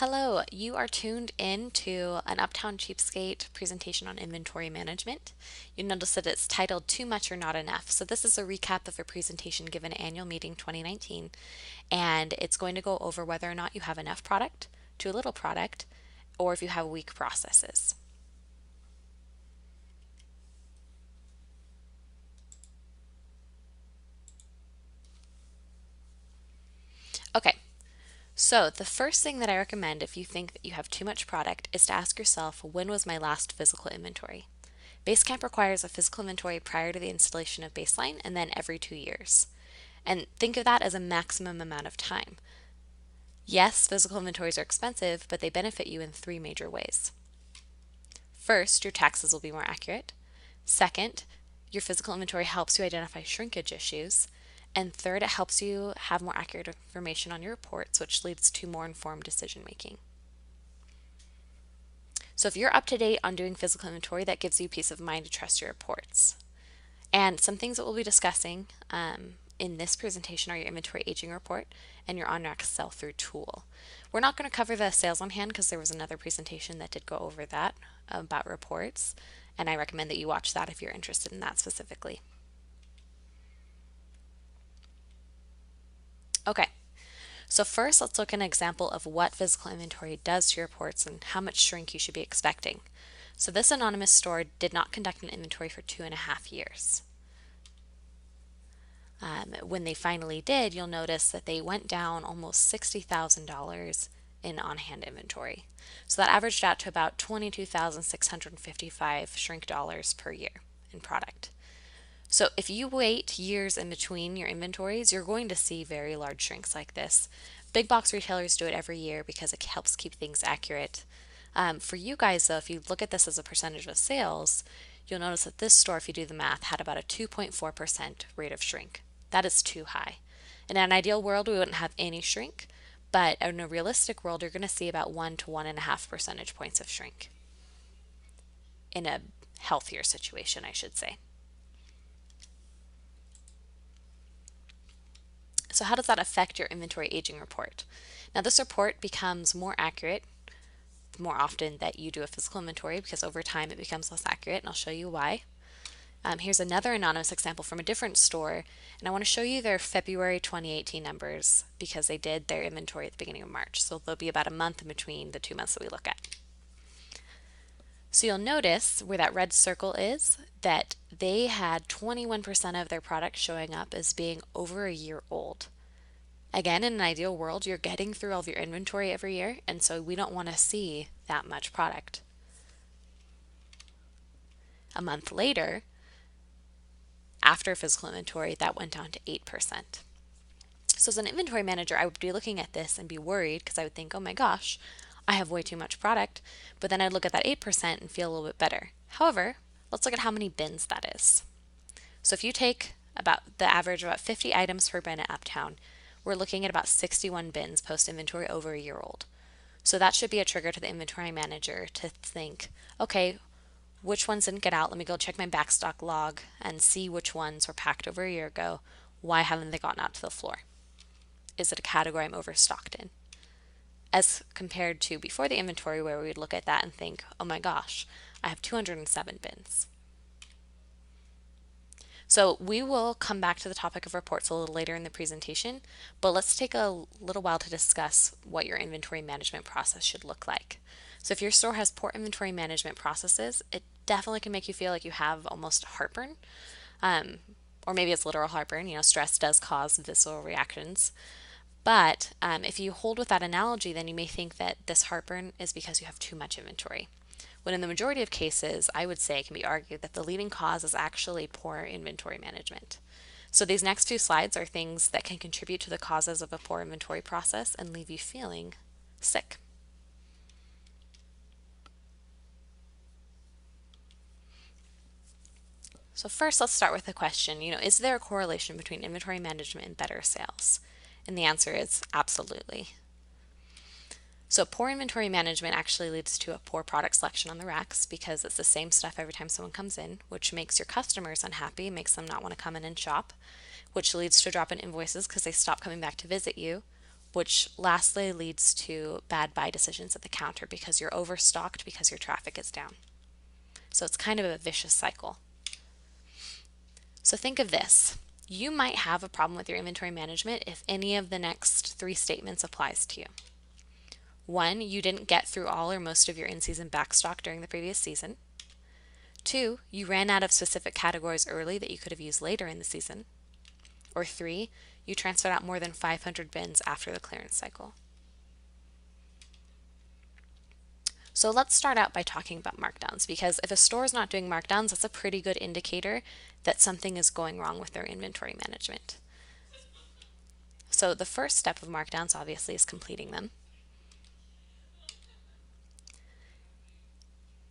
Hello, you are tuned in to an Uptown Cheapskate presentation on inventory management. You notice that it's titled Too Much or Not Enough. So this is a recap of a presentation given at Annual Meeting 2019, and it's going to go over whether or not you have enough product, too little product, or if you have weak processes. Okay, so the first thing that I recommend if you think that you have too much product is to ask yourself, when was my last physical inventory? Basecamp requires a physical inventory prior to the installation of baseline and then every 2 years. And think of that as a maximum amount of time. Yes, physical inventories are expensive, but they benefit you in three major ways. First, your taxes will be more accurate. Second, your physical inventory helps you identify shrinkage issues. And third, it helps you have more accurate information on your reports, which leads to more informed decision making. So if you're up to date on doing physical inventory, that gives you peace of mind to trust your reports. And some things that we'll be discussing in this presentation are your inventory aging report and your on-rack sell-through tool. We're not going to cover the sales on hand because there was another presentation that did go over that about reports, and I recommend that you watch that if you're interested in that specifically. Okay, so first let's look at an example of what physical inventory does to your reports and how much shrink you should be expecting. So this anonymous store did not conduct an inventory for 2.5 years. When they finally did, you'll notice that they went down almost $60,000 in on-hand inventory. So that averaged out to about 22,655 shrink dollars per year in product. So if you wait years in between your inventories, you're going to see very large shrinks like this. Big box retailers do it every year because it helps keep things accurate. For you guys though, if you look at this as a percentage of sales, you'll notice that this store, if you do the math, had about a 2.4% rate of shrink. That is too high. In an ideal world, we wouldn't have any shrink, but in a realistic world, you're going to see about 1 to 1.5 percentage points of shrink. In a healthier situation, I should say. So how does that affect your inventory aging report? Now this report becomes more accurate the more often that you do a physical inventory because over time it becomes less accurate, and I'll show you why. Here's another anonymous example from a different store, and I want to show you their February 2018 numbers because they did their inventory at the beginning of March, so there'll be about a month in between the 2 months that we look at. So you'll notice where that red circle is that they had 21% of their product showing up as being over a year old. Again, in an ideal world, you're getting through all of your inventory every year, and so we don't want to see that much product. A month later, after physical inventory, that went down to 8%. So as an inventory manager, I would be looking at this and be worried because I would think, oh my gosh, I have way too much product, but then I'd look at that 8% and feel a little bit better. However, let's look at how many bins that is. So if you take about the average of about 50 items per bin at Uptown, we're looking at about 61 bins post-inventory over a year old. So that should be a trigger to the inventory manager to think, okay, which ones didn't get out? Let me go check my backstock log and see which ones were packed over a year ago. Why haven't they gotten out to the floor? Is it a category I'm overstocked in? As compared to before the inventory where we would look at that and think, oh my gosh, I have 207 bins. So we will come back to the topic of reports a little later in the presentation, but let's take a little while to discuss what your inventory management process should look like. So if your store has poor inventory management processes, it definitely can make you feel like you have almost heartburn, or maybe it's literal heartburn. You know, stress does cause visceral reactions. But if you hold with that analogy, then you may think that this heartburn is because you have too much inventory. When in the majority of cases, I would say it can be argued that the leading cause is actually poor inventory management. So these next two slides are things that can contribute to the causes of a poor inventory process and leave you feeling sick. So first, let's start with the question, is there a correlation between inventory management and better sales? And the answer is absolutely. So poor inventory management actually leads to a poor product selection on the racks because it's the same stuff every time someone comes in, which makes your customers unhappy, makes them not want to come in and shop, which leads to a drop in invoices because they stop coming back to visit you, which lastly leads to bad buy decisions at the counter because you're overstocked because your traffic is down. So it's kind of a vicious cycle. So think of this. You might have a problem with your inventory management if any of the next three statements applies to you. 1, you didn't get through all or most of your in-season backstock during the previous season. 2, you ran out of specific categories early that you could have used later in the season. Or 3, you transferred out more than 500 bins after the clearance cycle. So let's start out by talking about markdowns, because if a store is not doing markdowns, that's a pretty good indicator that something is going wrong with their inventory management. So the first step of markdowns obviously is completing them.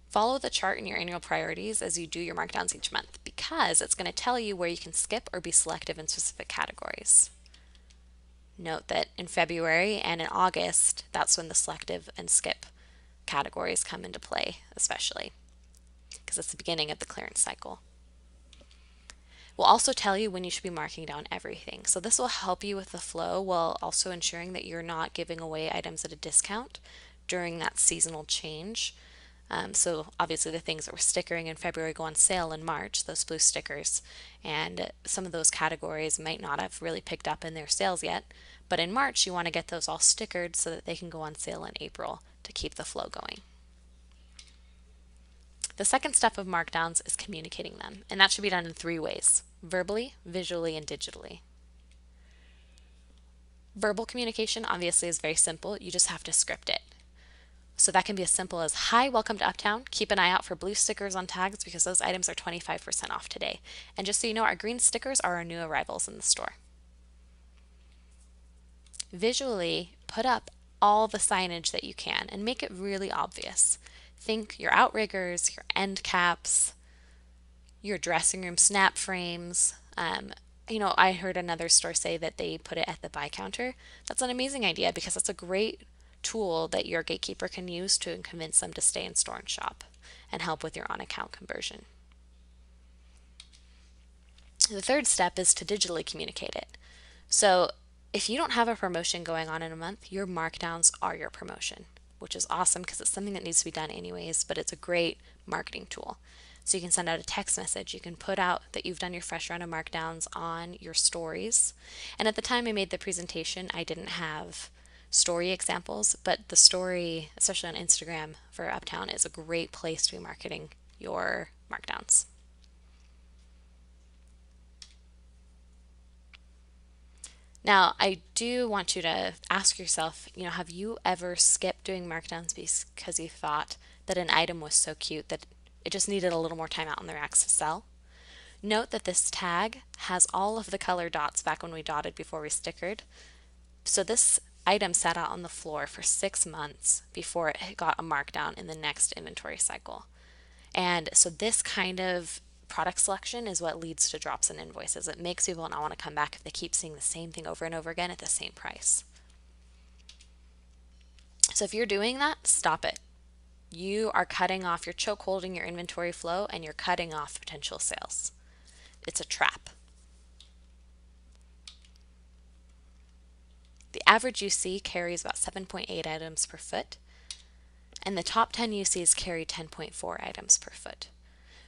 Follow the chart in your annual priorities as you do your markdowns each month, because it's going to tell you where you can skip or be selective in specific categories. Note that in February and in August, that's when the selective and skip categories come into play, especially because it's the beginning of the clearance cycle. We'll also tell you when you should be marking down everything. So this will help you with the flow while also ensuring that you're not giving away items at a discount during that seasonal change. So obviously the things that were stickering in February go on sale in March, those blue stickers, and some of those categories might not have really picked up in their sales yet, but in March you want to get those all stickered so that they can go on sale in April to keep the flow going. The second step of markdowns is communicating them, and that should be done in 3 ways: verbally, visually, and digitally. Verbal communication obviously is very simple. You just have to script it. So that can be as simple as, "Hi, welcome to Uptown. Keep an eye out for blue stickers on tags because those items are 25% off today. And just so you know, our green stickers are our new arrivals in the store." Visually, put up all the signage that you can and make it really obvious. Think your outriggers, your end caps, your dressing room snap frames. I heard another store say that they put it at the buy counter. That's an amazing idea because that's a great tool that your gatekeeper can use to convince them to stay in store and shop and help with your on-account conversion. The third step is to digitally communicate it. So if you don't have a promotion going on in a month, your markdowns are your promotion, which is awesome because it's something that needs to be done anyways, but it's a great marketing tool. So you can send out a text message. You can put out that you've done your fresh round of markdowns on your stories. And at the time I made the presentation, I didn't have story examples, but the story, especially on Instagram for Uptown, is a great place to be marketing your markdowns. Now, I do want you to ask yourself, have you ever skipped doing markdowns because you thought that an item was so cute that it just needed a little more time out on the racks to sell? Note that this tag has all of the color dots back when we dotted before we stickered. So this item sat out on the floor for 6 months before it got a markdown in the next inventory cycle. And so this kind of product selection is what leads to drops in invoices. It makes people not want to come back if they keep seeing the same thing over and over again at the same price. So if you're doing that, stop it. You are cutting off, you're choke holding your inventory flow, and you're cutting off potential sales. It's a trap. The average UC carries about 7.8 items per foot, and the top 10 UCs carry 10.4 items per foot.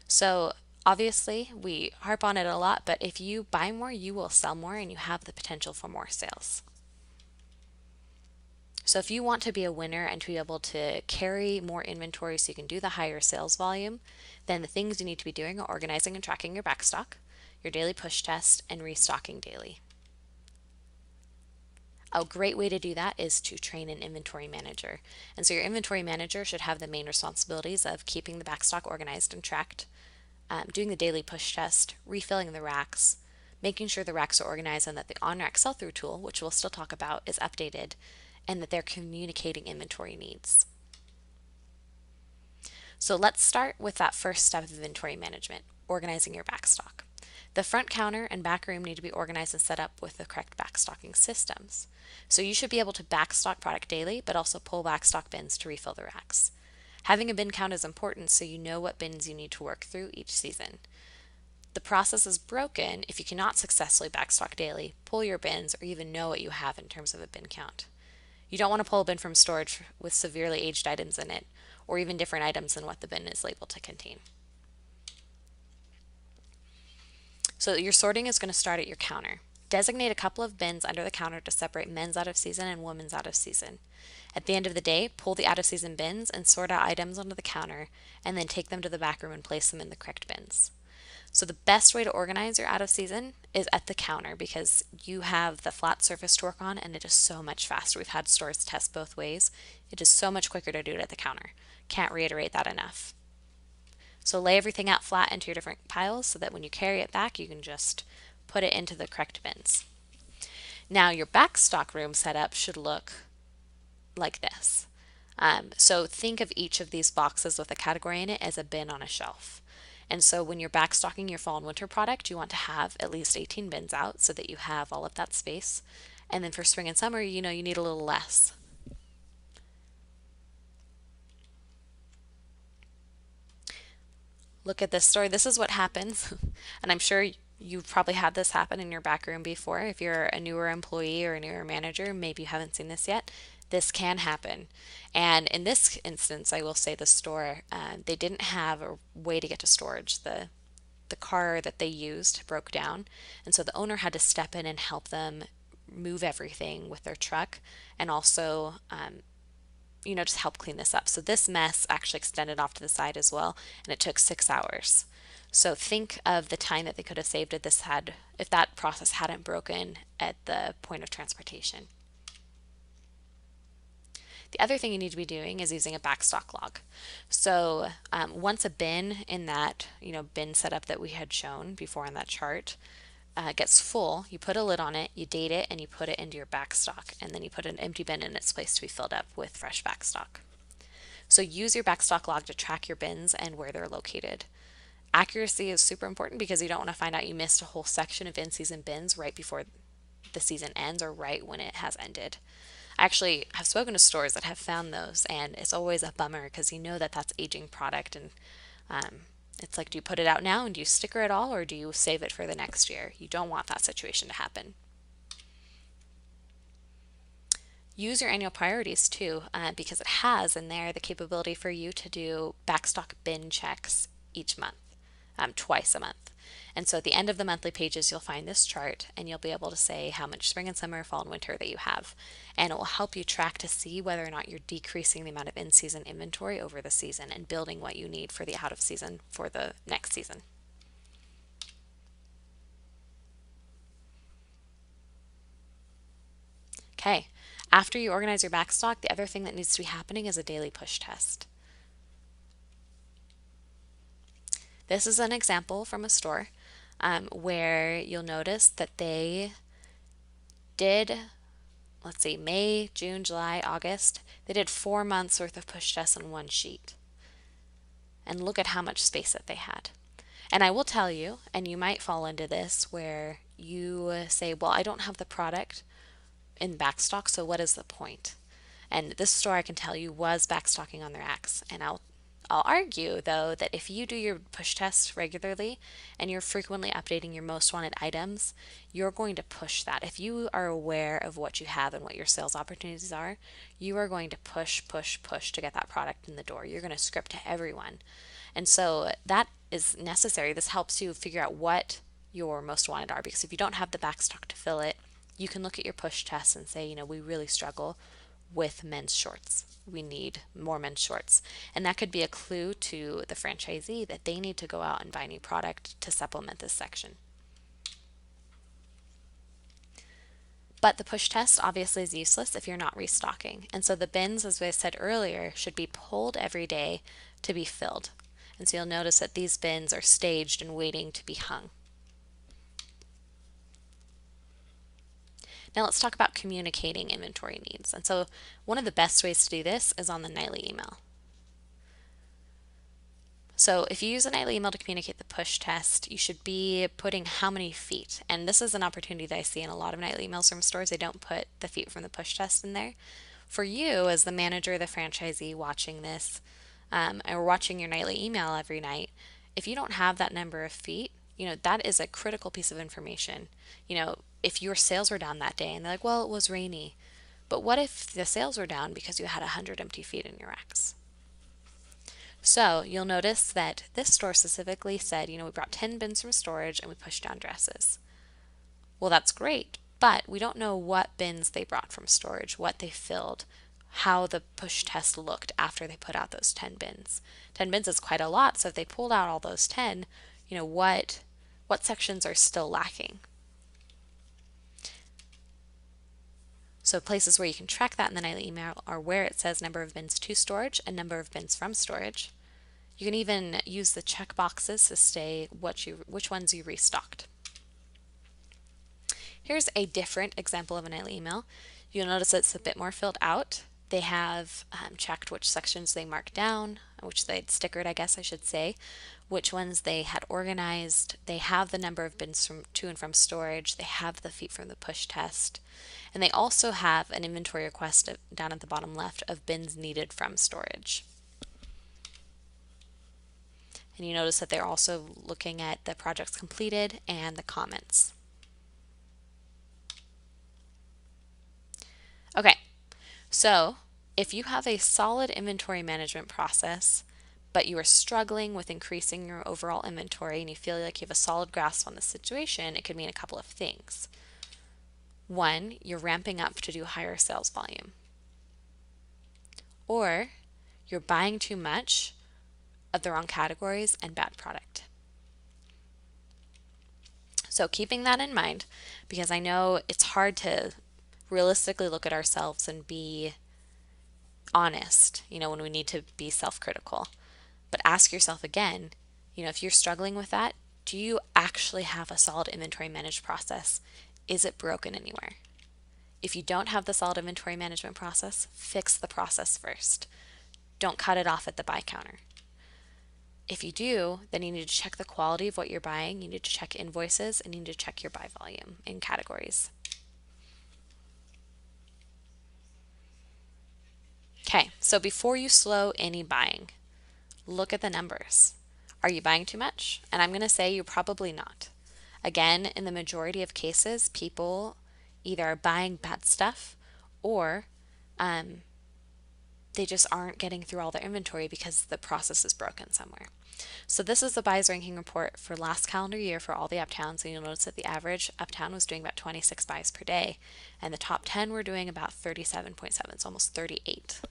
So obviously we harp on it a lot, but if you buy more, you will sell more and you have the potential for more sales. So if you want to be a winner and to be able to carry more inventory so you can do the higher sales volume, then the things you need to be doing are organizing and tracking your backstock, your daily push test, and restocking daily. A great way to do that is to train an inventory manager. And so your inventory manager should have the main responsibilities of keeping the backstock organized and tracked, doing the daily push test, refilling the racks, making sure the racks are organized and that the on-rack sell-through tool, which we'll still talk about, is updated, and that they're communicating inventory needs. So let's start with that first step of inventory management, organizing your backstock. The front counter and back room need to be organized and set up with the correct backstocking systems. So you should be able to backstock product daily, but also pull backstock bins to refill the racks. Having a bin count is important so you know what bins you need to work through each season. The process is broken if you cannot successfully backstock daily, pull your bins, or even know what you have in terms of a bin count. You don't want to pull a bin from storage with severely aged items in it, or even different items than what the bin is labeled to contain. So your sorting is going to start at your counter. Designate a couple of bins under the counter to separate men's out of season and women's out of season. At the end of the day, pull the out of season bins and sort out items onto the counter, and then take them to the back room and place them in the correct bins. So the best way to organize your out of season is at the counter because you have the flat surface to work on and it is so much faster. We've had stores test both ways. It is so much quicker to do it at the counter. Can't reiterate that enough. So lay everything out flat into your different piles so that when you carry it back, you can just put it into the correct bins. Now your back stock room setup should look like this. So think of each of these boxes with a category in it as a bin on a shelf. And so when you're backstocking your fall and winter product, you want to have at least 18 bins out so that you have all of that space. And then for spring and summer, you need a little less. Look at this story. This is what happens. And I'm sure you've probably had this happen in your back room before. If you're a newer employee or a newer manager, maybe you haven't seen this yet. This can happen. And in this instance, I will say the store, they didn't have a way to get to storage. The car that they used broke down. And so the owner had to step in and help them move everything with their truck and also just help clean this up. So this mess actually extended off to the side as well, and it took 6 hours. So think of the time that they could have saved if that process hadn't broken at the point of transportation. The other thing you need to be doing is using a backstock log. So once a bin in that bin setup that we had shown before on that chart gets full, you put a lid on it, you date it, and you put it into your backstock, and then you put an empty bin in its place to be filled up with fresh backstock. So use your backstock log to track your bins and where they're located. Accuracy is super important because you don't want to find out you missed a whole section of in-season bins right before the season ends or right when it has ended. I actually have spoken to stores that have found those, and it's always a bummer because that's aging product, and it's like, do you put it out now and do you sticker it all, or do you save it for the next year? You don't want that situation to happen. Use your annual priorities too, because it has in there the capability for you to do backstock bin checks each month, twice a month. And so at the end of the monthly pages, you'll find this chart and you'll be able to say how much spring and summer, fall and winter that you have. And it will help you track to see whether or not you're decreasing the amount of in-season inventory over the season and building what you need for the out of season for the next season. Okay, after you organize your backstock, the other thing that needs to be happening is a daily push test. This is an example from a store where you'll notice that they did, let's see, May, June, July, August. They did 4 months worth of push tests on one sheet. And look at how much space that they had. And I will tell you, and you might fall into this, where you say, well, I don't have the product in backstock, so what is the point? And this store, I can tell you, was backstocking on their racks. And I'll argue, though, that if you do your push tests regularly and you're frequently updating your most wanted items, you're going to push that. If you are aware of what you have and what your sales opportunities are, you are going to push, push, push to get that product in the door. You're going to script to everyone. And so that is necessary. This helps you figure out what your most wanted are, because if you don't have the backstock to fill it, you can look at your push tests and say, we really struggle with men's shorts. We need more men's shorts. And that could be a clue to the franchisee that they need to go out and buy new product to supplement this section. But the push test obviously is useless if you're not restocking. And so the bins, as I said earlier, should be pulled every day to be filled. And so you'll notice that these bins are staged and waiting to be hung. Now let's talk about communicating inventory needs. And so one of the best ways to do this is on the nightly email. So if you use a nightly email to communicate the push test, you should be putting how many feet. And this is an opportunity that I see in a lot of nightly emails from stores. They don't put the feet from the push test in there. For you as the manager, the franchisee watching this, or watching your nightly email every night, if you don't have that number of feet, that is a critical piece of information. If your sales were down that day and they're like, well, it was rainy. But what if the sales were down because you had 100 empty feet in your racks? So you'll notice that this store specifically said, we brought 10 bins from storage and we pushed down dresses. Well, that's great, but we don't know what bins they brought from storage, what they filled, how the push test looked after they put out those 10 bins. 10 bins is quite a lot, so if they pulled out all those 10, what sections are still lacking? So places where you can track that in the nightly email are where it says number of bins to storage and number of bins from storage. You can even use the check boxes to say which ones you restocked. Here's a different example of a nightly email. You'll notice it's a bit more filled out. They have checked which sections they marked down, which they'd stickered, I guess I should say, which ones they had organized. They have the number of bins to and from storage. They have the feet from the push test. And they also have an inventory request down at the bottom left of bins needed from storage. And you notice that they're also looking at the projects completed and the comments. Okay, so if you have a solid inventory management process, but you are struggling with increasing your overall inventory and you feel like you have a solid grasp on the situation, it could mean a couple of things. One, you're ramping up to do higher sales volume. Or you're buying too much of the wrong categories and bad product. So keeping that in mind, because I know it's hard to realistically look at ourselves and be honest, when we need to be self-critical. But ask yourself again, if you're struggling with that, do you actually have a solid inventory management process? Is it broken anywhere? If you don't have the solid inventory management process, fix the process first. Don't cut it off at the buy counter. If you do, then you need to check the quality of what you're buying, you need to check invoices, and you need to check your buy volume in categories. Okay, so before you slow any buying, look at the numbers. Are you buying too much? And I'm going to say you're probably not. Again, in the majority of cases, people either are buying bad stuff or they just aren't getting through all their inventory because the process is broken somewhere. So this is the Buys Ranking Report for last calendar year for all the uptowns, and you'll notice that the average uptown was doing about 26 buys per day, and the top 10 were doing about 37.7, so almost 38.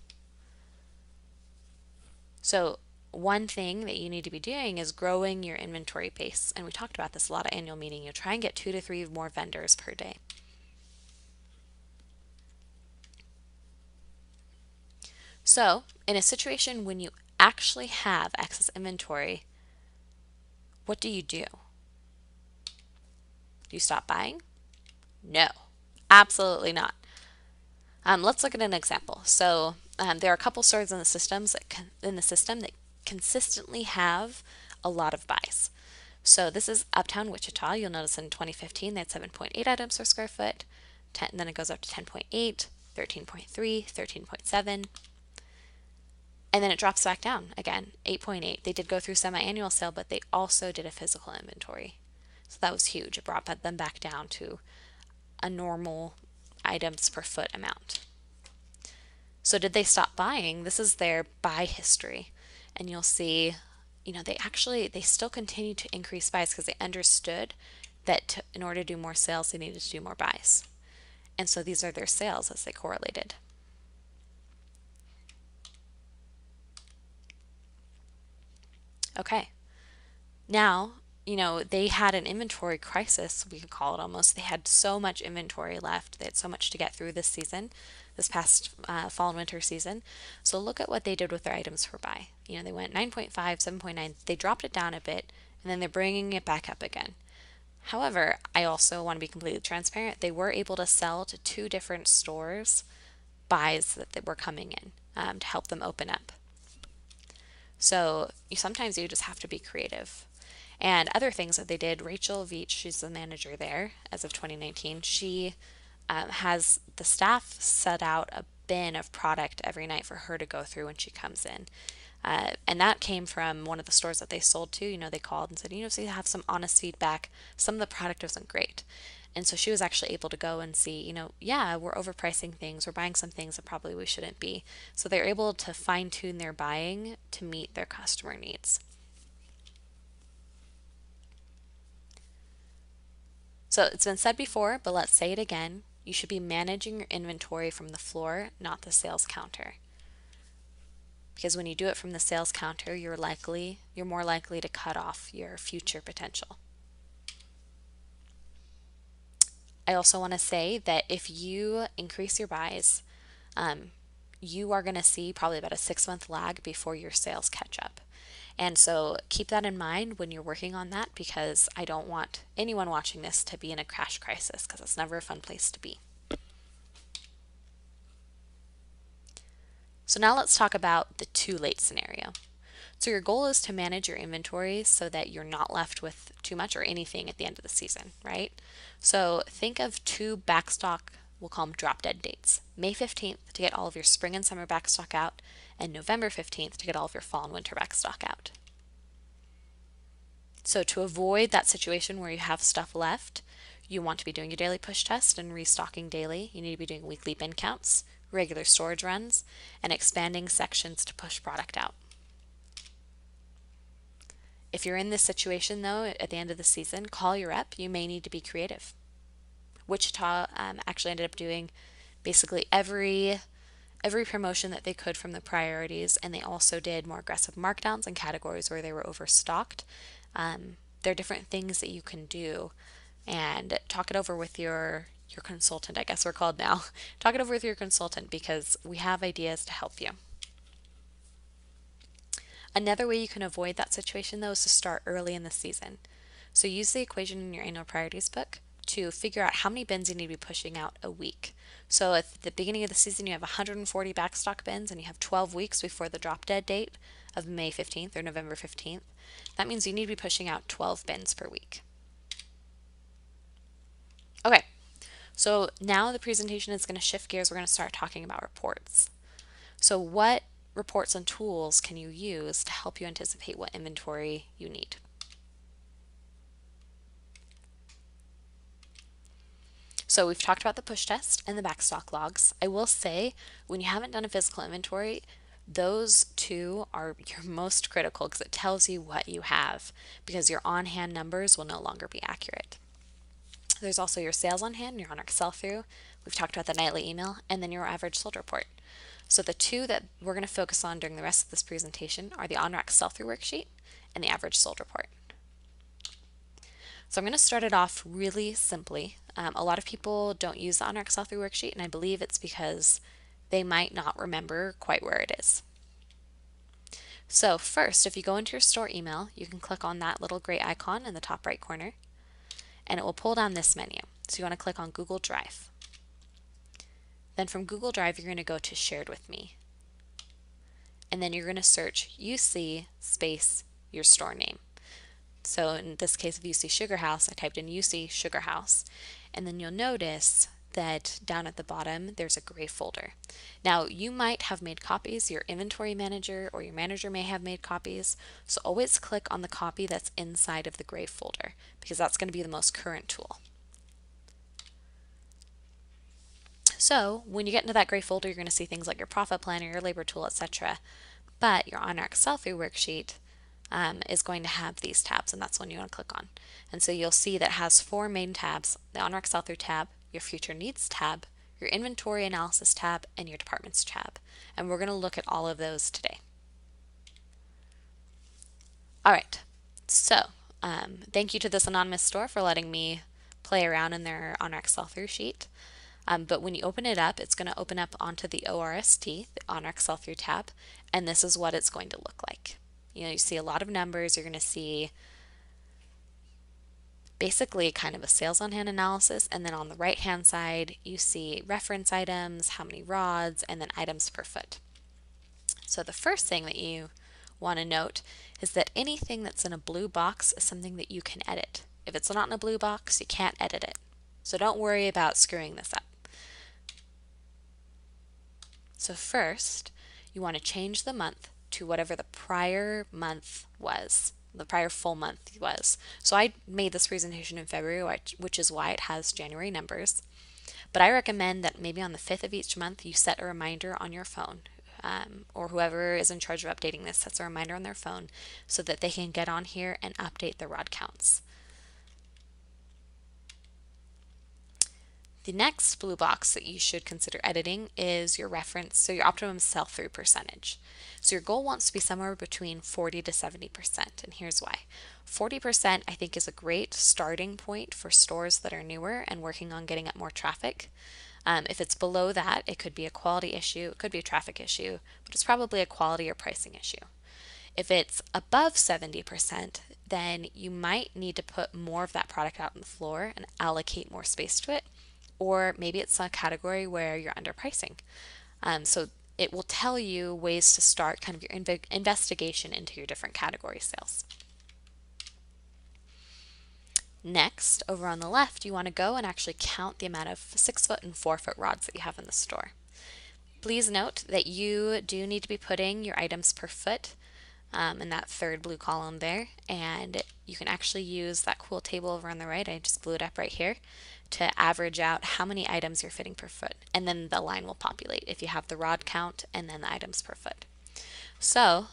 So one thing that you need to be doing is growing your inventory base, and we talked about this a lot at annual meeting. You try and get 2 to 3 more vendors per day. So in a situation when you actually have excess inventory, what do? Do you stop buying? No, absolutely not. Let's look at an example. So there are a couple stores in the system that consistently have a lot of buys. So this is Uptown Wichita. You'll notice in 2015 they had 7.8 items per square foot. Then it goes up to 10.8, 13.3, 13.7. And then it drops back down again, 8.8. They did go through semi-annual sale, but they also did a physical inventory. So that was huge. It brought them back down to a normal items per foot amount. So did they stop buying? This is their buy history. And you'll see, they still continue to increase buys because they understood that in order to do more sales, they needed to do more buys. And so these are their sales as they correlated. Okay. Now, they had an inventory crisis, we could call it almost. They had so much inventory left. They had so much to get through this season, this past fall and winter season. So look at what they did with their items per buy. They went 9.5, 7.9. They dropped it down a bit, and then they're bringing it back up again. However, I also want to be completely transparent. They were able to sell to 2 different stores buys that were coming in to help them open up. So sometimes you just have to be creative. And other things that they did, Rachel Veach, she's the manager there as of 2019, she has the staff set out a bin of product every night for her to go through when she comes in. And that came from one of the stores that they sold to. They called and said, so you have some honest feedback. Some of the product wasn't great. And so she was actually able to go and see, yeah, we're overpricing things. We're buying some things that probably we shouldn't be. So they're able to fine tune their buying to meet their customer needs. So it's been said before, but let's say it again. You should be managing your inventory from the floor, not the sales counter. Because when you do it from the sales counter, you're more likely to cut off your future potential. I also want to say that if you increase your buys, you are going to see probably about a 6-month lag before your sales catch up. And so keep that in mind when you're working on that, because I don't want anyone watching this to be in a crash crisis, because it's never a fun place to be. So now let's talk about the too late scenario. So your goal is to manage your inventory so that you're not left with too much or anything at the end of the season, right? So think of 2 backstock, we'll call them drop dead dates. May 15th to get all of your spring and summer backstock out, and November 15th to get all of your fall and winter backstock out. So to avoid that situation where you have stuff left, you want to be doing your daily push test and restocking daily. You need to be doing weekly bin counts, regular storage runs, and expanding sections to push product out. If you're in this situation though, at the end of the season, call your rep. You may need to be creative. Wichita actually ended up doing basically every promotion that they could from the priorities, and they also did more aggressive markdowns in categories where they were overstocked. There are different things that you can do, and talk it over with your consultant, I guess we're called now. Talk it over with your consultant, because we have ideas to help you. Another way you can avoid that situation though is to start early in the season. So use the equation in your annual priorities book to figure out how many bins you need to be pushing out a week. So at the beginning of the season you have 140 backstock bins and you have 12 weeks before the drop dead date of May 15th or November 15th. That means you need to be pushing out 12 bins per week. Okay, so now the presentation is going to shift gears. We're going to start talking about reports. So what reports and tools can you use to help you anticipate what inventory you need? So we've talked about the push test and the backstock logs. I will say, when you haven't done a physical inventory, those two are your most critical, because it tells you what you have, because your on-hand numbers will no longer be accurate. There's also your sales on hand, your on-rec sell-through. We've talked about the nightly email, and then your average sold report. So the two that we're going to focus on during the rest of this presentation are the on-rec sell-through worksheet and the average sold report. So I'm going to start it off really simply. A lot of people don't use the on-rec sell-through worksheet, and I believe it's because they might not remember quite where it is. So first, if you go into your store email, you can click on that little gray icon in the top right corner, and it will pull down this menu. So you want to click on Google Drive. Then from Google Drive, you're going to go to Shared with Me. And then you're going to search UC space your store name. So in this case of UC Sugar House, I typed in UC Sugar House. And then you'll notice that down at the bottom, there's a gray folder. Now, you might have made copies. Your inventory manager or your manager may have made copies. So always click on the copy that's inside of the gray folder, because that's going to be the most current tool. So when you get into that gray folder, you're going to see things like your profit planner, your labor tool, etc. But your on-rec sell-through worksheet is going to have these tabs, and that's one you want to click on. And so you'll see that it has 4 main tabs: the on-rec sell-through tab, your future needs tab, your inventory analysis tab, and your departments tab. And we're going to look at all of those today. All right, so thank you to this anonymous store for letting me play around in their on-rec sell-through sheet. But when you open it up, it's going to open up onto the ORST, the on-rec sell-through tab, and this is what it's going to look like. You see a lot of numbers. You're going to see basically kind of a sales on hand analysis, and then on the right hand side you see reference items, how many rods, and then items per foot. So the first thing that you want to note is that anything that's in a blue box is something that you can edit. If it's not in a blue box, you can't edit it. So don't worry about screwing this up. So first, you want to change the month to whatever the prior month was, the prior full month was. So I made this presentation in February, which is why it has January numbers. But I recommend that maybe on the 5th of each month you set a reminder on your phone, or whoever is in charge of updating this sets a reminder on their phone so that they can get on here and update the rod counts. The next blue box that you should consider editing is your reference, so your optimum sell-through percentage. So your goal wants to be somewhere between 40 to 70%, and here's why. 40% I think is a great starting point for stores that are newer and working on getting up more traffic. If it's below that, it could be a quality issue, it could be a traffic issue, but it's probably a quality or pricing issue. If it's above 70%, then you might need to put more of that product out on the floor and allocate more space to it. Or maybe it's a category where you're underpricing. So it will tell you ways to start kind of your investigation into your different category sales. Next, over on the left, you want to go and actually count the amount of 6-foot and 4-foot rods that you have in the store. Please note that you do need to be putting your items per foot in that third blue column there, and you can actually use that cool table over on the right. I just blew it up right here to average out how many items you're fitting per foot, and then the line will populate if you have the rod count and then the items per foot. So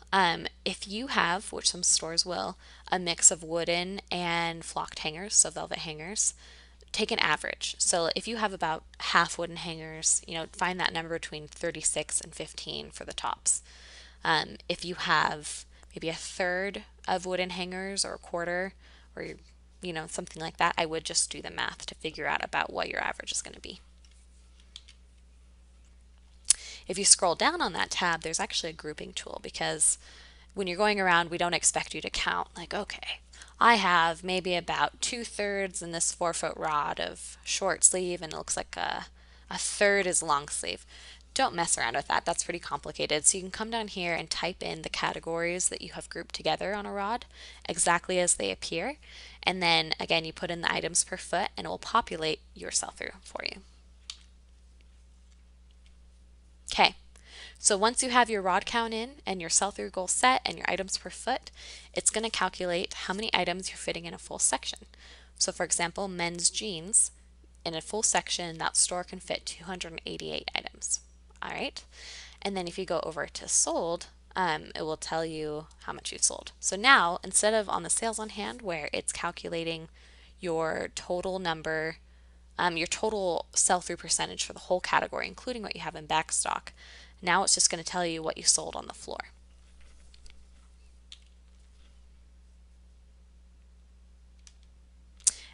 if you have, which some stores will, a mix of wooden and flocked hangers, so velvet hangers, take an average. So if you have about half wooden hangers, find that number between 36 and 15 for the tops. If you have maybe a third of wooden hangers or a quarter or something like that, I would just do the math to figure out about what your average is going to be. If you scroll down on that tab, there's actually a grouping tool, because when you're going around, we don't expect you to count like, okay, I have maybe about 2/3 in this 4-foot rod of short sleeve and it looks like a third is long sleeve. Don't mess around with that. That's pretty complicated. So you can come down here and type in the categories that you have grouped together on a rod exactly as they appear. And then again, you put in the items per foot and it will populate your sell-through for you. Okay, so once you have your rod count in and your sell-through goal set and your items per foot, it's going to calculate how many items you're fitting in a full section. So for example, men's jeans, in a full section, that store can fit 288 items. All right, and then if you go over to sold, it will tell you how much you've sold. So now, instead of on the sales on hand where it's calculating your total number, your total sell-through percentage for the whole category, including what you have in back stock, now it's just going to tell you what you sold on the floor.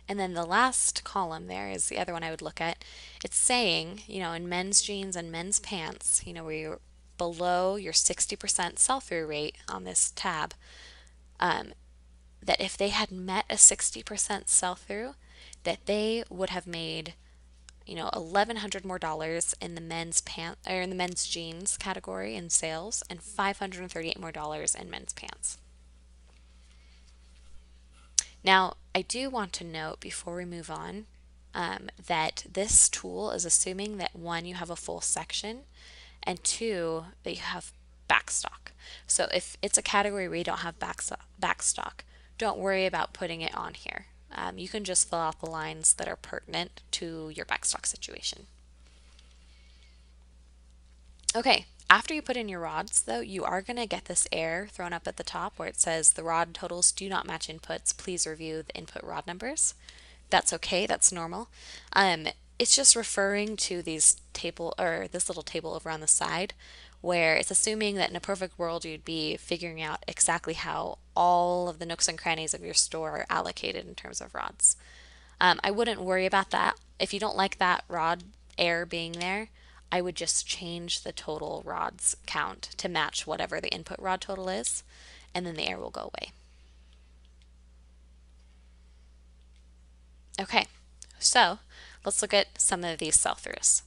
And then the last column there is the other one I would look at. It's saying, in men's jeans and men's pants, where you're below your 60% sell-through rate on this tab, that if they had met a 60% sell-through, that they would have made, $1,100 more in the men's pant or in the men's jeans category in sales, and $538 more in men's pants. Now, I do want to note before we move on that this tool is assuming that 1, you have a full section, and 2, that you have backstock. So if it's a category where you don't have backstock, don't worry about putting it on here. You can just fill out the lines that are pertinent to your backstock situation. Okay, after you put in your rods, though, you are going to get this error thrown up at the top where it says the rod totals do not match inputs. Please review the input rod numbers. That's okay, that's normal. It's just referring to this little table over on the side, where it's assuming that in a perfect world you'd be figuring out exactly how all of the nooks and crannies of your store are allocated in terms of rods. I wouldn't worry about that. If you don't like that rod error being there, I would just change the total rods count to match whatever the input rod total is, and then the error will go away. Okay, so let's look at some of these sell-throughs.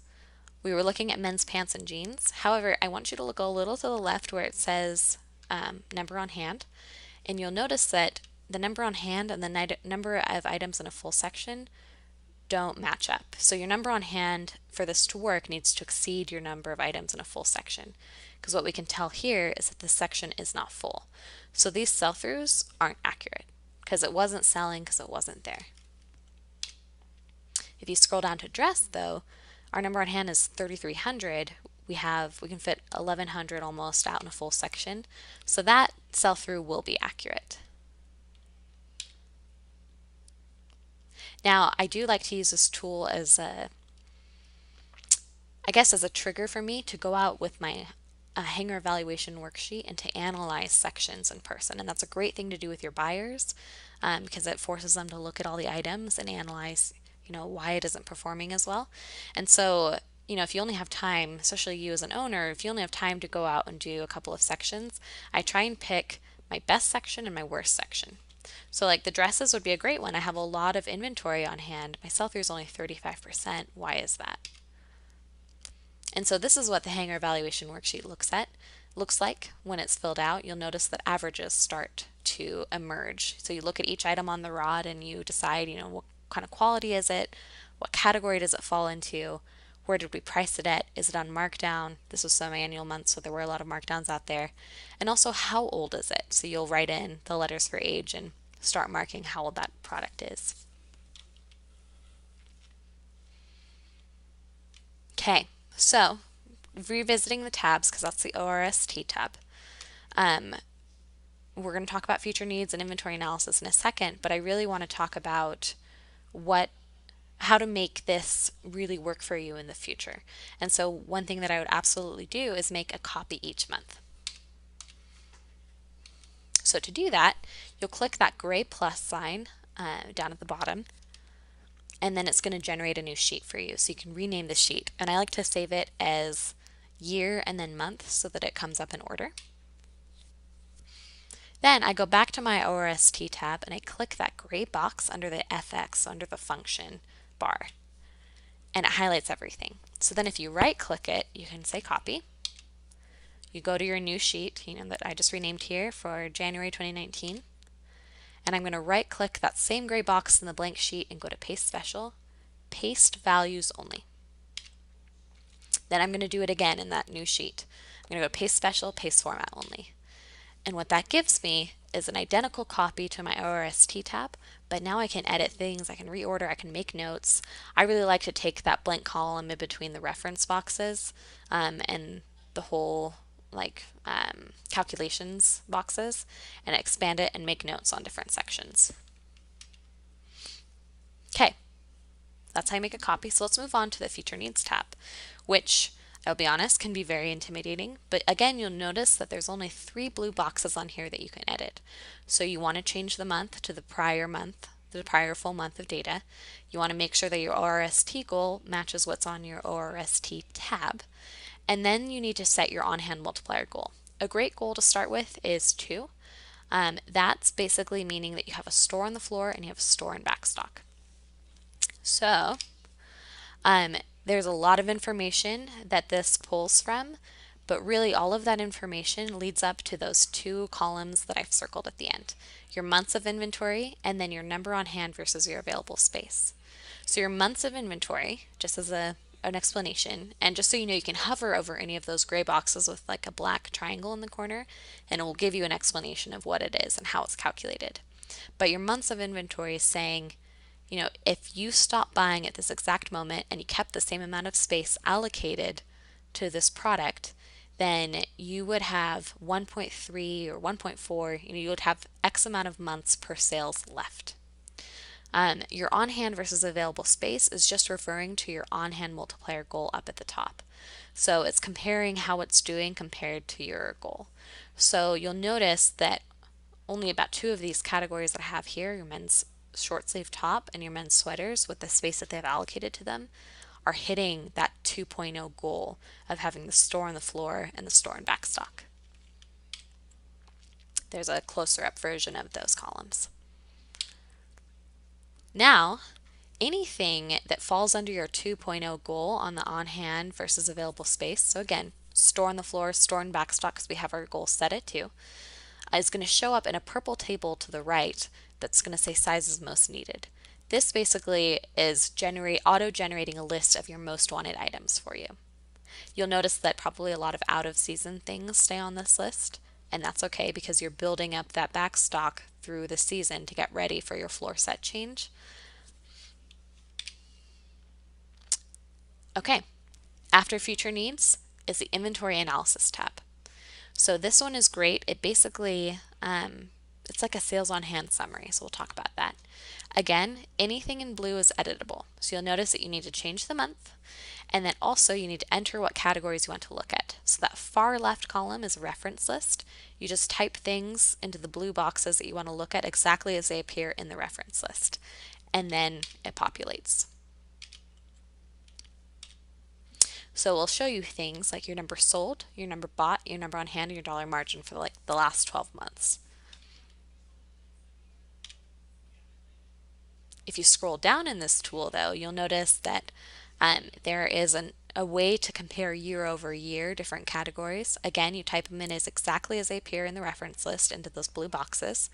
We were looking at men's pants and jeans. However, I want you to look a little to the left where it says number on hand, and you'll notice that the number on hand and the number of items in a full section don't match up. So your number on hand for this to work needs to exceed your number of items in a full section. Because what we can tell here is that this section is not full. So these sell-throughs aren't accurate because it wasn't selling because it wasn't there. If you scroll down to dress though, our number on hand is 3,300. We can fit 1,100 almost out in a full section. So that sell-through will be accurate. Now, I do like to use this tool as a trigger for me to go out with my hanger evaluation worksheet and to analyze sections in person. And that's a great thing to do with your buyers because it forces them to look at all the items and analyze, why it isn't performing as well. And so, if you only have time, especially you as an owner, if you only have time to go out and do a couple of sections, I try and pick my best section and my worst section. So like the dresses would be a great one. I have a lot of inventory on hand. My sell-through is only 35%. Why is that? And so this is what the hanger evaluation worksheet looks like when it's filled out. You'll notice that averages start to emerge. So you look at each item on the rod and you decide, what kind of quality is it? What category does it fall into? Where did we price it at? Is it on markdown? This was some annual months, so there were a lot of markdowns out there. And also, how old is it? So you'll write in the letters for age and start marking how old that product is. Okay, so revisiting the tabs, because that's the ORST tab. We're going to talk about future needs and inventory analysis in a second, but I really want to talk about how to make this really work for you in the future. And so one thing that I would absolutely do is make a copy each month. So to do that, you'll click that gray plus sign down at the bottom, and then it's going to generate a new sheet for you. So you can rename the sheet. And I like to save it as year and then month so that it comes up in order. Then I go back to my ORST tab and I click that gray box under the FX, under the function bar, and it highlights everything. So then if you right click it, you can say copy. You go to your new sheet, that I just renamed here for January 2019. And I'm going to right click that same gray box in the blank sheet and go to paste special, paste values only. Then I'm going to do it again in that new sheet. I'm going to go paste special, paste format only. And what that gives me is an identical copy to my ORST tab, but now I can edit things, I can reorder, I can make notes. I really like to take that blank column in between the reference boxes and the whole calculations boxes and expand it and make notes on different sections. Okay, that's how you make a copy. So let's move on to the Future Needs tab, which I'll be honest can be very intimidating, but again you'll notice that there's only 3 blue boxes on here that you can edit. So you want to change the month to the prior full month of data. You want to make sure that your ORST goal matches what's on your ORST tab. And then you need to set your on-hand multiplier goal. A great goal to start with is 2. That's basically meaning that you have a store on the floor and you have a store in backstock. So there's a lot of information that this pulls from, but really all of that information leads up to those 2 columns that I've circled at the end. Your months of inventory and then your number on hand versus your available space. So your months of inventory, just as an explanation, and just so you know, you can hover over any of those gray boxes with like a black triangle in the corner and it will give you an explanation of what it is and how it's calculated. But your months of inventory is saying, if you stop buying at this exact moment and you kept the same amount of space allocated to this product, then you would have 1.3 or 1.4, you would have X amount of months per sales left. Your on-hand versus available space is just referring to your on-hand multiplier goal up at the top. So it's comparing how it's doing compared to your goal. So you'll notice that only about 2 of these categories that I have here, your men's short sleeve top and your men's sweaters with the space that they've allocated to them, are hitting that 2.0 goal of having the store on the floor and the store in backstock. There's a closer up version of those columns. Now, anything that falls under your 2.0 goal on the on-hand versus available space, so again, store on the floor, store in backstock because we have our goal set at 2, is going to show up in a purple table to the right that's going to say sizes most needed. This basically is auto-generating a list of your most wanted items for you. You'll notice that probably a lot of out of season things stay on this list, and that's okay because you're building up that back stock through the season to get ready for your floor set change. Okay, after future needs is the inventory analysis tab. So this one is great. It basically, it's like a sales on hand summary, so we'll talk about that. Again, anything in blue is editable. So you'll notice that you need to change the month, and then also you need to enter what categories you want to look at. So that far left column is a reference list. You just type things into the blue boxes that you want to look at exactly as they appear in the reference list, and then it populates. So we'll show you things like your number sold, your number bought, your number on hand, and your dollar margin for like the last 12 months. If you scroll down in this tool though, you'll notice that there is a way to compare year over year different categories. Again, you type them in as exactly as they appear in the reference list into those blue boxes,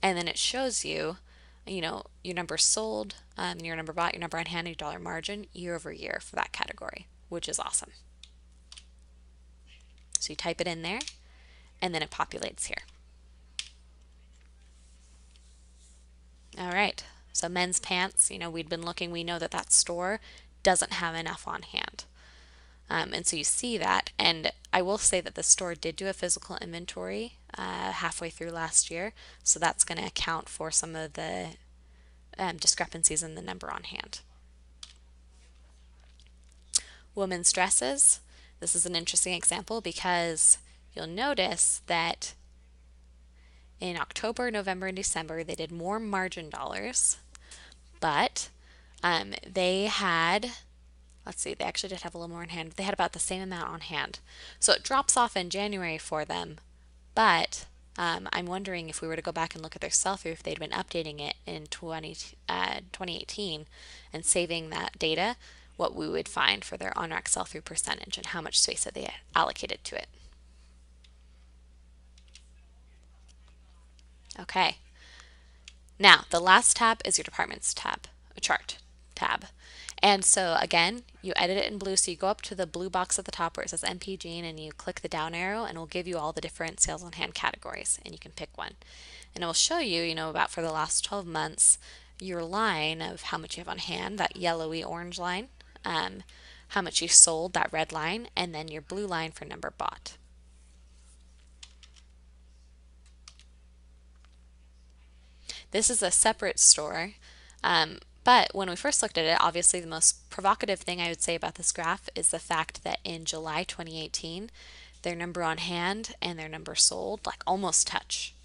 and then it shows you, your number sold, your number bought, your number on hand, and your dollar margin year over year for that category, which is awesome. So you type it in there, and then it populates here. All right, so men's pants, we'd been looking, we know that that store doesn't have enough on hand. And so you see that, and I will say that the store did do a physical inventory halfway through last year, so that's going to account for some of the discrepancies in the number on hand. Women's dresses, this is an interesting example because you'll notice that in October, November, and December they did more margin dollars, but they had, let's see, they actually did have a little more in hand. They had about the same amount on hand. So it drops off in January for them, but I'm wondering if we were to go back and look at their sell-through, if they'd been updating it in 2018 and saving that data, what we would find for their on-rack sell-through percentage and how much space that they allocated to it. Okay. Now, the last tab is your departments tab, a chart tab. And so again, you edit it in blue, so you go up to the blue box at the top where it says MPG and you click the down arrow and it will give you all the different sales on hand categories and you can pick one. And it will show you, about for the last 12 months, your line of how much you have on hand, that yellowy orange line, how much you sold, that red line, and then your blue line for number bought. This is a separate store, but when we first looked at it, obviously the most provocative thing I would say about this graph is the fact that in July 2018, their number on hand and their number sold like almost touch.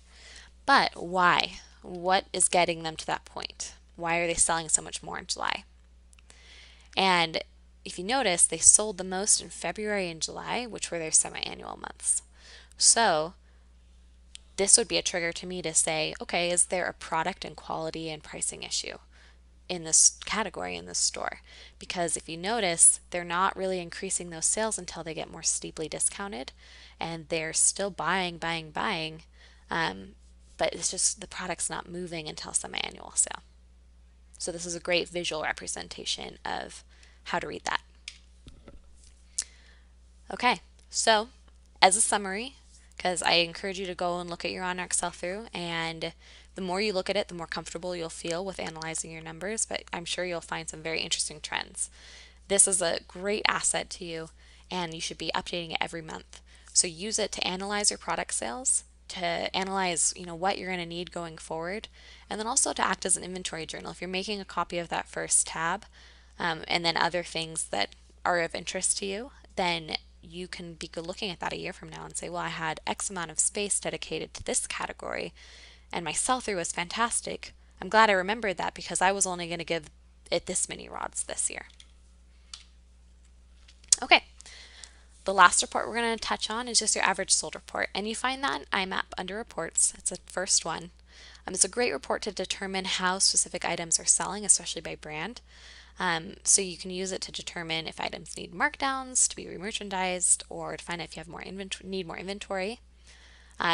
But why? What is getting them to that point? Why are they selling so much more in July? And if you notice, they sold the most in February and July, which were their semi-annual months. So this would be a trigger to me to say, okay, is there a product and quality and pricing issue in this category in this store? Because if you notice, they're not really increasing those sales until they get more steeply discounted, and they're still buying, but it's just the product's not moving until semi-annual sale. So this is a great visual representation of how to read that. Okay, so as a summary, because I encourage you to go and look at your on-rack sell-through, and the more you look at it, the more comfortable you'll feel with analyzing your numbers, but I'm sure you'll find some very interesting trends. This is a great asset to you, and you should be updating it every month. So use it to analyze your product sales, to analyze what you're going to need going forward, and then also to act as an inventory journal. If you're making a copy of that first tab, and then other things that are of interest to you, then you can be looking at that a year from now and say, well, I had X amount of space dedicated to this category and my sell-through was fantastic. I'm glad I remembered that because I was only going to give it this many rods this year. Okay, the last report we're going to touch on is just your average sold report, and you find that in IMAP under reports. It's the first one. It's a great report to determine how specific items are selling, especially by brand. So you can use it to determine if items need markdowns to be remerchandised or to find out if you have need more inventory.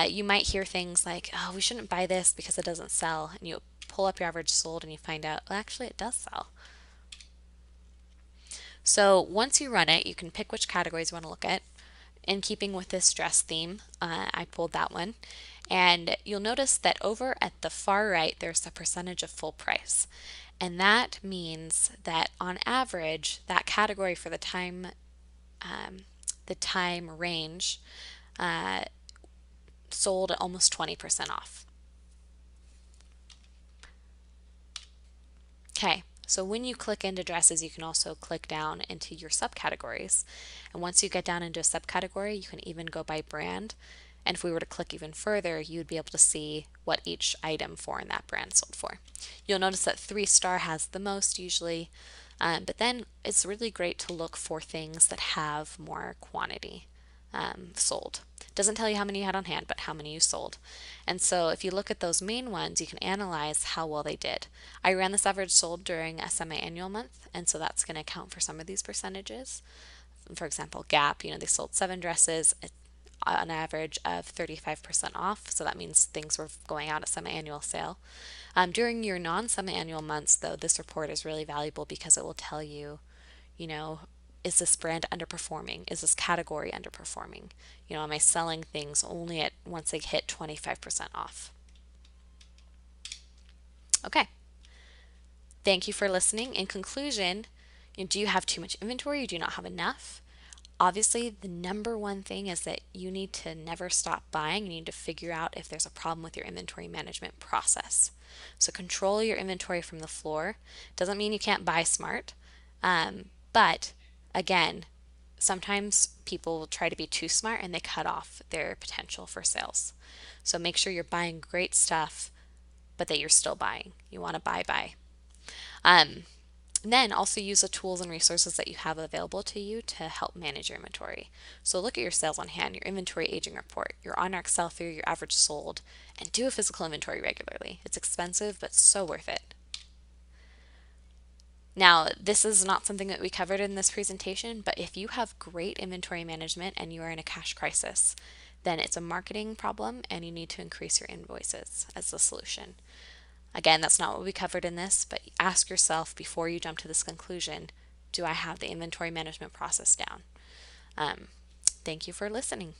You might hear things like, oh, we shouldn't buy this because it doesn't sell, and you pull up your average sold and you find out, well, actually it does sell. So once you run it, you can pick which categories you want to look at. In keeping with this dress theme, I pulled that one. And you'll notice that over at the far right, there's the percentage of full price. And that means that on average, that category for the time range uh, sold at almost 20% off. Okay, so when you click into dresses, you can also click down into your subcategories. And once you get down into a subcategory, you can even go by brand. And if we were to click even further, you would be able to see what each item for in that brand sold for. You'll notice that 3-star has the most usually, but then it's really great to look for things that have more quantity sold. Doesn't tell you how many you had on hand, but how many you sold. And so if you look at those main ones, you can analyze how well they did. I ran this average sold during a semi-annual month, and so that's going to account for some of these percentages. For example, Gap, they sold 7 dresses at an average of 35% off, so that means things were going out at semi-annual sale. During your non-semi-annual months, though, this report is really valuable because it will tell you, you know, is this brand underperforming? Is this category underperforming? Am I selling things only at once they hit 25% off? Okay. Thank you for listening. In conclusion, do you have too much inventory? Do you not have enough? Obviously, the number one thing is that you need to never stop buying. You need to figure out if there's a problem with your inventory management process. So control your inventory from the floor. Doesn't mean you can't buy smart, but again, sometimes people will try to be too smart and they cut off their potential for sales. So make sure you're buying great stuff, but that you're still buying. You want to buy. Um, then also use the tools and resources that you have available to you to help manage your inventory. So look at your sales on hand, your inventory aging report, your on-rack sell-through, your average sold, and do a physical inventory regularly. It's expensive, but so worth it. Now, this is not something that we covered in this presentation, but if you have great inventory management and you are in a cash crisis, then it's a marketing problem and you need to increase your invoices as the solution. Again, that's not what we covered in this, but ask yourself before you jump to this conclusion, do I have the inventory management process down? Thank you for listening.